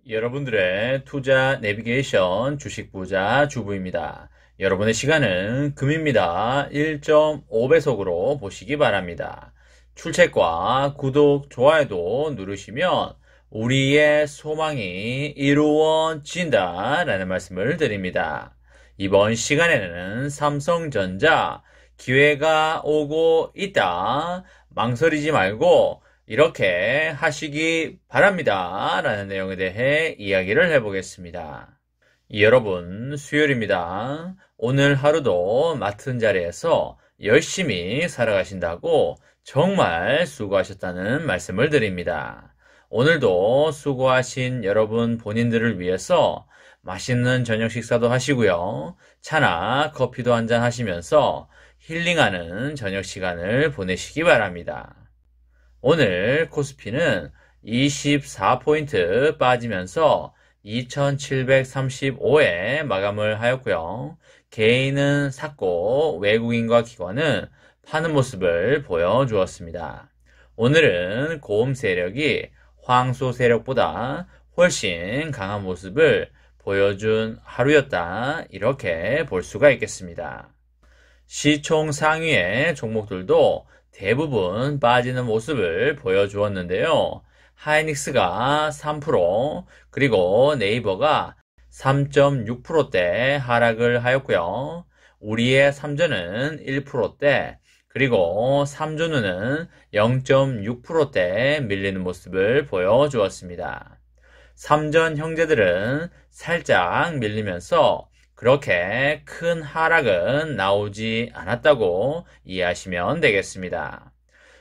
여러분들의 투자 내비게이션 주식부자 주부입니다. 여러분의 시간은 금입니다. 1.5배속으로 보시기 바랍니다. 출첵과 구독, 좋아요도 누르시면 우리의 소망이 이루어진다 라는 말씀을 드립니다. 이번 시간에는 삼성전자 기회가 오고 있다. 망설이지 말고 이렇게 하시기 바랍니다 라는 내용에 대해 이야기를 해보겠습니다. 여러분, 수요일입니다. 오늘 하루도 맡은 자리에서 열심히 살아가신다고 정말 수고하셨다는 말씀을 드립니다. 오늘도 수고하신 여러분 본인들을 위해서 맛있는 저녁 식사도 하시고요. 차나 커피도 한잔 하시면서 힐링하는 저녁 시간을 보내시기 바랍니다. 오늘 코스피는 24포인트 빠지면서 2735에 마감을 하였고요. 개인은 샀고 외국인과 기관은 파는 모습을 보여주었습니다. 오늘은 고음 세력이 황소 세력보다 훨씬 강한 모습을 보여준 하루였다. 이렇게 볼 수가 있겠습니다. 시총 상위의 종목들도 대부분 빠지는 모습을 보여주었는데요. 하이닉스가 3%, 그리고 네이버가 3.6%대 하락을 하였고요. 우리의 삼전은 1%대, 그리고 삼준우는 0.6%대 밀리는 모습을 보여주었습니다. 삼전 형제들은 살짝 밀리면서 그렇게 큰 하락은 나오지 않았다고 이해하시면 되겠습니다.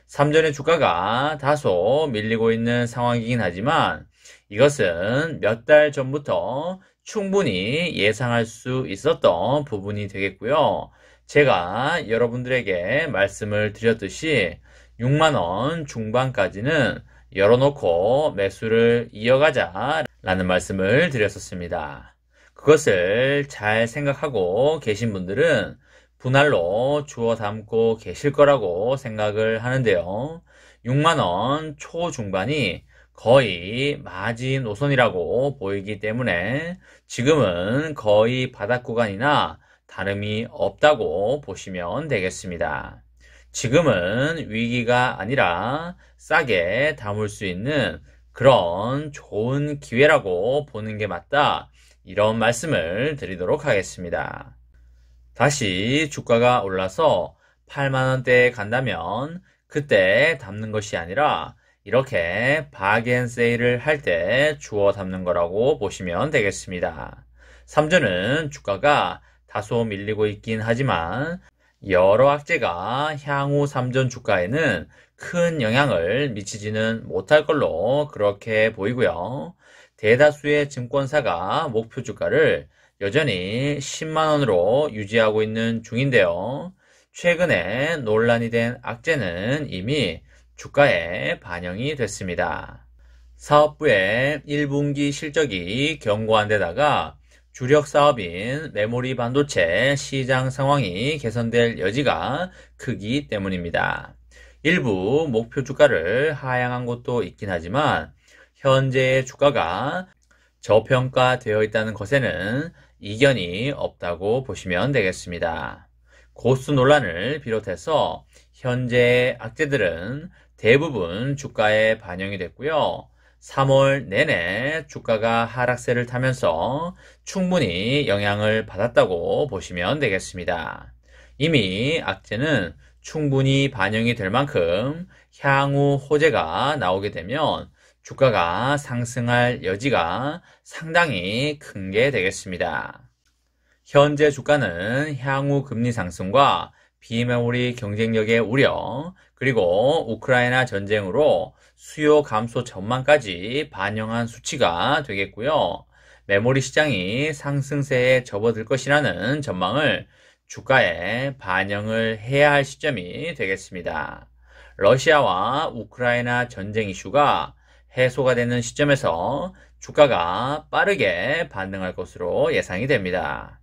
삼전의 주가가 다소 밀리고 있는 상황이긴 하지만 이것은 몇 달 전부터 충분히 예상할 수 있었던 부분이 되겠고요. 제가 여러분들에게 말씀을 드렸듯이 6만원 중반까지는 열어놓고 매수를 이어가자 라는 말씀을 드렸었습니다. 그것을 잘 생각하고 계신 분들은 분할로 주워 담고 계실 거라고 생각을 하는데요. 6만원 초중반이 거의 마지노선이라고 보이기 때문에 지금은 거의 바닥 구간이나 다름이 없다고 보시면 되겠습니다. 지금은 위기가 아니라 싸게 담을 수 있는 그런 좋은 기회라고 보는 게 맞다. 이런 말씀을 드리도록 하겠습니다. 다시 주가가 올라서 8만원대에 간다면 그때 담는 것이 아니라 이렇게 바겐세일을 할 때 주워 담는 거라고 보시면 되겠습니다. 삼전은 주가가 다소 밀리고 있긴 하지만 여러 악재가 향후 삼전 주가에는 큰 영향을 미치지는 못할 걸로 그렇게 보이고요. 대다수의 증권사가 목표 주가를 여전히 10만원으로 유지하고 있는 중인데요. 최근에 논란이 된 악재는 이미 주가에 반영이 됐습니다. 사업부의 1분기 실적이 견고한 데다가 주력 사업인 메모리 반도체 시장 상황이 개선될 여지가 크기 때문입니다. 일부 목표 주가를 하향한 곳도 있긴 하지만 현재의 주가가 저평가되어 있다는 것에는 이견이 없다고 보시면 되겠습니다. 고수 논란을 비롯해서 현재의 악재들은 대부분 주가에 반영이 됐고요. 3월 내내 주가가 하락세를 타면서 충분히 영향을 받았다고 보시면 되겠습니다. 이미 악재는 충분히 반영이 될 만큼 향후 호재가 나오게 되면 주가가 상승할 여지가 상당히 큰 게 되겠습니다. 현재 주가는 향후 금리 상승과 비메모리 경쟁력의 우려, 그리고 우크라이나 전쟁으로 수요 감소 전망까지 반영한 수치가 되겠고요. 메모리 시장이 상승세에 접어들 것이라는 전망을 주가에 반영을 해야 할 시점이 되겠습니다. 러시아와 우크라이나 전쟁 이슈가 해소가 되는 시점에서 주가가 빠르게 반등할 것으로 예상이 됩니다.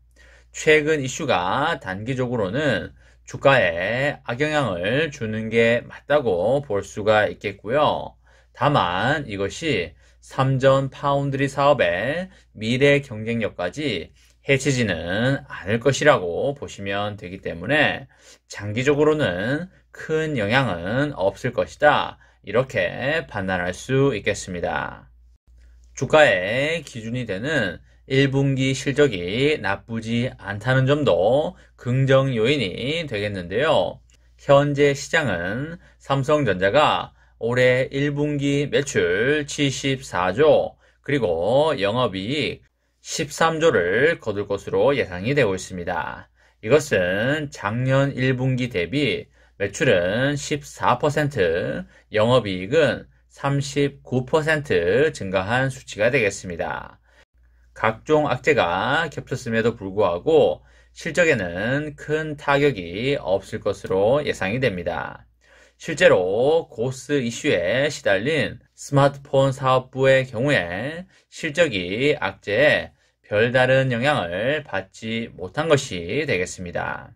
최근 이슈가 단기적으로는 주가에 악영향을 주는 게 맞다고 볼 수가 있겠고요. 다만 이것이 삼전 파운드리 사업의 미래 경쟁력까지 해치지는 않을 것이라고 보시면 되기 때문에 장기적으로는 큰 영향은 없을 것이다. 이렇게 판단할 수 있겠습니다. 주가의 기준이 되는 1분기 실적이 나쁘지 않다는 점도 긍정 요인이 되겠는데요. 현재 시장은 삼성전자가 올해 1분기 매출 74조, 그리고 영업이익 13조를 거둘 것으로 예상이 되고 있습니다. 이것은 작년 1분기 대비 매출은 14%, 영업이익은 39% 증가한 수치가 되겠습니다. 각종 악재가 겹쳤음에도 불구하고 실적에는 큰 타격이 없을 것으로 예상이 됩니다. 실제로 고스 이슈에 시달린 스마트폰 사업부의 경우에 실적이 악재에 별다른 영향을 받지 못한 것이 되겠습니다.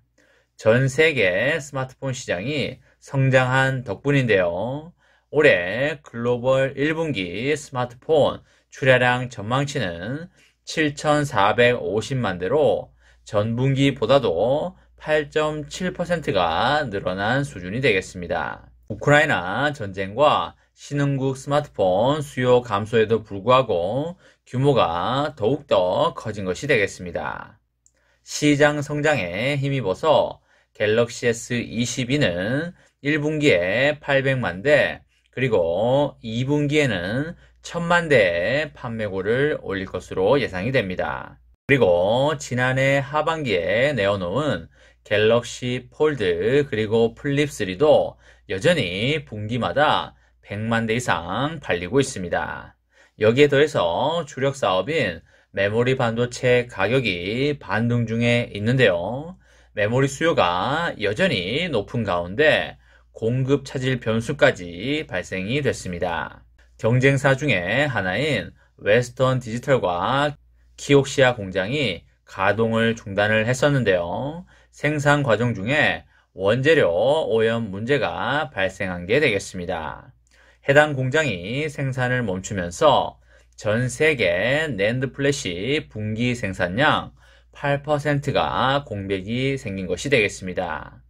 전 세계 스마트폰 시장이 성장한 덕분인데요. 올해 글로벌 1분기 스마트폰 출하량 전망치는 7,450만 대로 전분기보다도 8.7%가 늘어난 수준이 되겠습니다. 우크라이나 전쟁과 신흥국 스마트폰 수요 감소에도 불구하고 규모가 더욱더 커진 것이 되겠습니다. 시장 성장에 힘입어서 갤럭시 S22는 1분기에 800만 대, 그리고 2분기에는 1000만 대의 판매고를 올릴 것으로 예상이 됩니다. 그리고 지난해 하반기에 내어놓은 갤럭시 폴드 그리고 플립3도 여전히 분기마다 100만 대 이상 팔리고 있습니다. 여기에 더해서 주력 사업인 메모리 반도체 가격이 반등 중에 있는데요. 메모리 수요가 여전히 높은 가운데 공급 차질 변수까지 발생이 됐습니다. 경쟁사 중에 하나인 웨스턴 디지털과 키옥시아 공장이 가동을 중단을 했었는데요. 생산 과정 중에 원재료 오염 문제가 발생한 게 되겠습니다. 해당 공장이 생산을 멈추면서 전 세계 낸드 플래시 분기 생산량 8%가 공백이 생긴 것이 되겠습니다.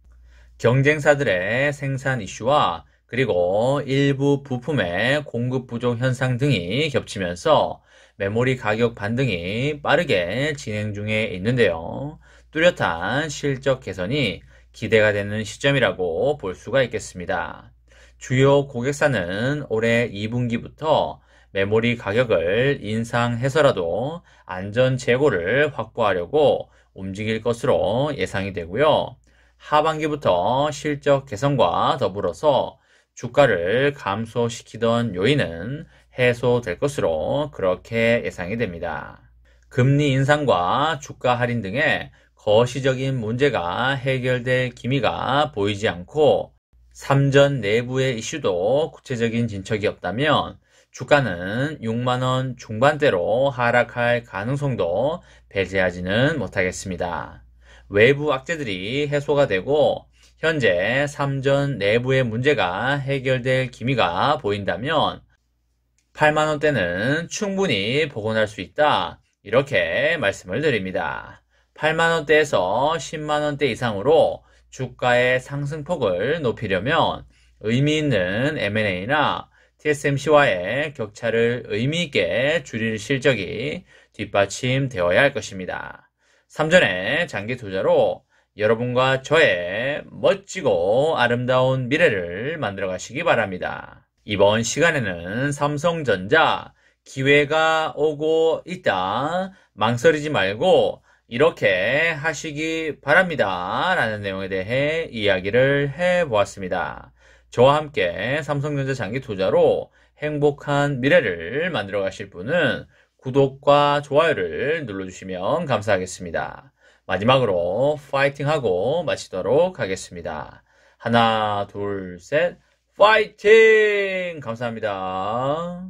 경쟁사들의 생산 이슈와 그리고 일부 부품의 공급 부족 현상 등이 겹치면서 메모리 가격 반등이 빠르게 진행 중에 있는데요. 뚜렷한 실적 개선이 기대가 되는 시점이라고 볼 수가 있겠습니다. 주요 고객사는 올해 2분기부터 메모리 가격을 인상해서라도 안전 재고를 확보하려고 움직일 것으로 예상이 되고요. 하반기부터 실적 개선과 더불어서 주가를 감소시키던 요인은 해소될 것으로 그렇게 예상이 됩니다. 금리 인상과 주가 할인 등의 거시적인 문제가 해결될 기미가 보이지 않고 삼전 내부의 이슈도 구체적인 진척이 없다면 주가는 6만원 중반대로 하락할 가능성도 배제하지는 못하겠습니다. 외부 악재들이 해소가 되고 현재 삼전 내부의 문제가 해결될 기미가 보인다면 8만원대는 충분히 복원할 수 있다. 이렇게 말씀을 드립니다. 8만원대에서 10만원대 이상으로 주가의 상승폭을 높이려면 의미 있는 M&A나 TSMC와의 격차를 의미있게 줄일 실적이 뒷받침되어야 할 것입니다. 삼전의 장기 투자로 여러분과 저의 멋지고 아름다운 미래를 만들어 가시기 바랍니다. 이번 시간에는 삼성전자 기회가 오고 있다. 망설이지 말고 이렇게 하시기 바랍니다. 라는 내용에 대해 이야기를 해보았습니다. 저와 함께 삼성전자 장기 투자로 행복한 미래를 만들어 가실 분은 구독과 좋아요를 눌러주시면 감사하겠습니다. 마지막으로 파이팅하고 마치도록 하겠습니다. 하나, 둘, 셋, 파이팅! 감사합니다.